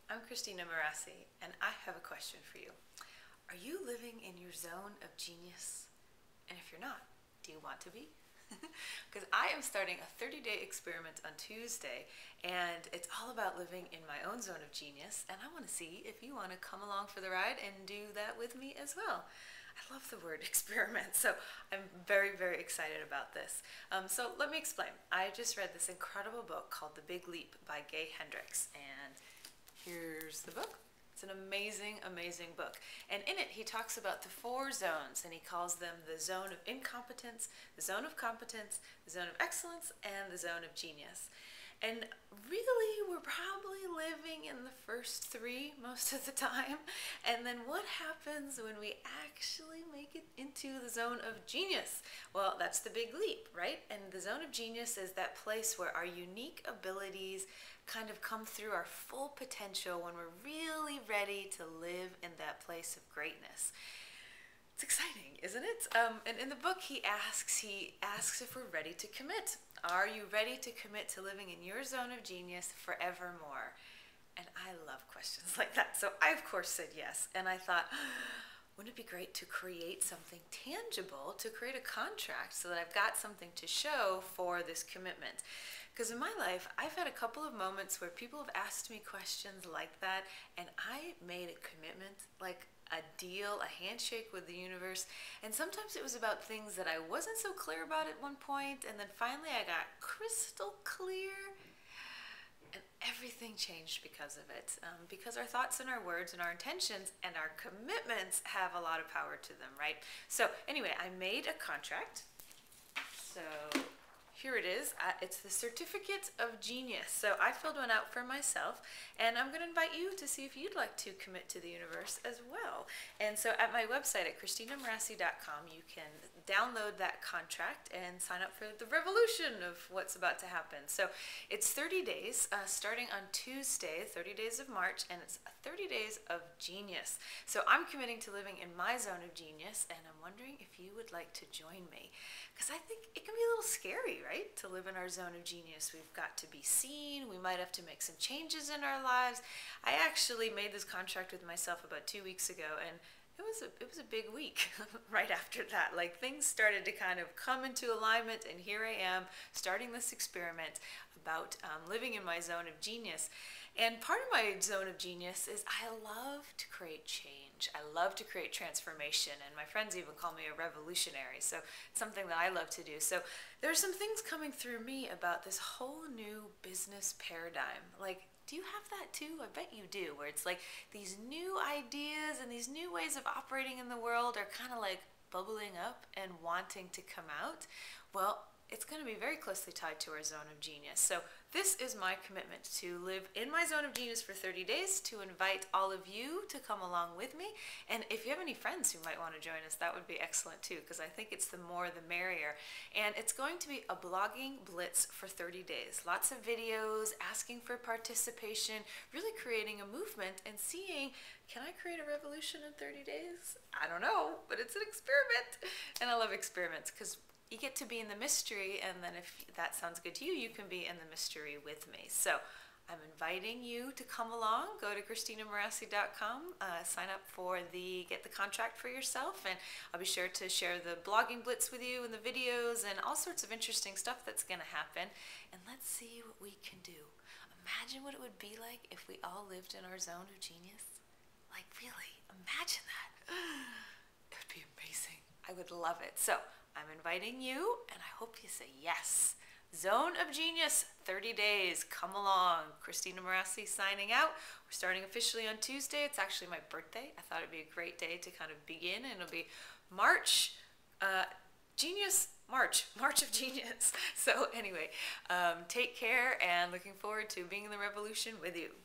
I'm Christina Morassi, and I have a question for you. Are you living in your zone of genius? And if you're not, do you want to be? Because I am starting a 30-day experiment on Tuesday, and it's all about living in my own zone of genius, and I want to see if you want to come along for the ride and do that with me as well. I love the word experiment, so I'm very, very excited about this. So let me explain. I just read this incredible book called The Big Leap by Gay Hendricks, and here's the book. It's an amazing, amazing book. And in it, he talks about the 4 zones, and he calls them the zone of incompetence, the zone of competence, the zone of excellence, and the zone of genius. And really, we're probably living in the first 3 most of the time. And then what happens when we actually make it into the zone of genius? Well, that's the big leap, right? And the zone of genius is that place where our unique abilities kind of come through our full potential when we're really ready to live in that place of greatness. It's exciting, isn't it? And in the book, he asks if we're ready to commit. Are you ready to commit to living in your zone of genius forevermore? And I love questions like that. So I, of course, said yes. And I thought, wouldn't it be great to create something tangible, to create a contract so that I've got something to show for this commitment? Because in my life, I've had a couple of moments where people have asked me questions like that, and I made a commitment, like a deal, a handshake with the universe. And sometimes it was about things that I wasn't so clear about at one point, and then finally I got crystal clear, and everything changed because of it. Because our thoughts and our words and our intentions and our commitments have a lot of power to them, right? So anyway, I made a contract. So here it is. It's the Certificate of Genius. So I filled one out for myself, and I'm going to invite you to see if you'd like to commit to the universe as well. And so at my website at ChristinaMorassi.com, you can download that contract and sign up for the revolution of what's about to happen. So it's 30 days, starting on Tuesday, 30 days of March, and it's 30 days of genius. So I'm committing to living in my zone of genius, and I'm wondering if you would like to join me. Because I think it can be a little scary, right? To live in our zone of genius. We've got to be seen. We might have to make some changes in our lives. I actually made this contract with myself about 2 weeks ago, and it was a big week right after that. Like, things started to kind of come into alignment, and here I am starting this experiment about living in my zone of genius. And part of my zone of genius is I love to create change. I love to create transformation, and my friends even call me a revolutionary, so it's something that I love to do. So there are some things coming through me about this whole new business paradigm. Like, do you have that too? I bet you do, where it's like these new ideas and these new ways of operating in the world are kind of like bubbling up and wanting to come out. Well, it's going to be very closely tied to our zone of genius. So this is my commitment to live in my zone of genius for 30 days, to invite all of you to come along with me. And if you have any friends who might want to join us, that would be excellent too, because I think it's the more the merrier. And it's going to be a blogging blitz for 30 days. Lots of videos, asking for participation, really creating a movement and seeing, can I create a revolution in 30 days? I don't know, but it's an experiment. And I love experiments because you get to be in the mystery, and then if that sounds good to you, you can be in the mystery with me. So I'm inviting you to come along. Go to ChristinaMorassi.com, sign up for get the contract for yourself, and I'll be sure to share the blogging blitz with you and the videos and all sorts of interesting stuff that's going to happen. And let's see what we can do. Imagine what it would be like if we all lived in our zone of genius. Like, really, imagine that. It would be amazing. I would love it. So I'm inviting you, and I hope you say yes. Zone of Genius, 30 days. Come along. Christina Morassi signing out. We're starting officially on Tuesday. It's actually my birthday. I thought it'd be a great day to kind of begin, and it'll be March, March of Genius. So anyway, take care, and looking forward to being in the revolution with you.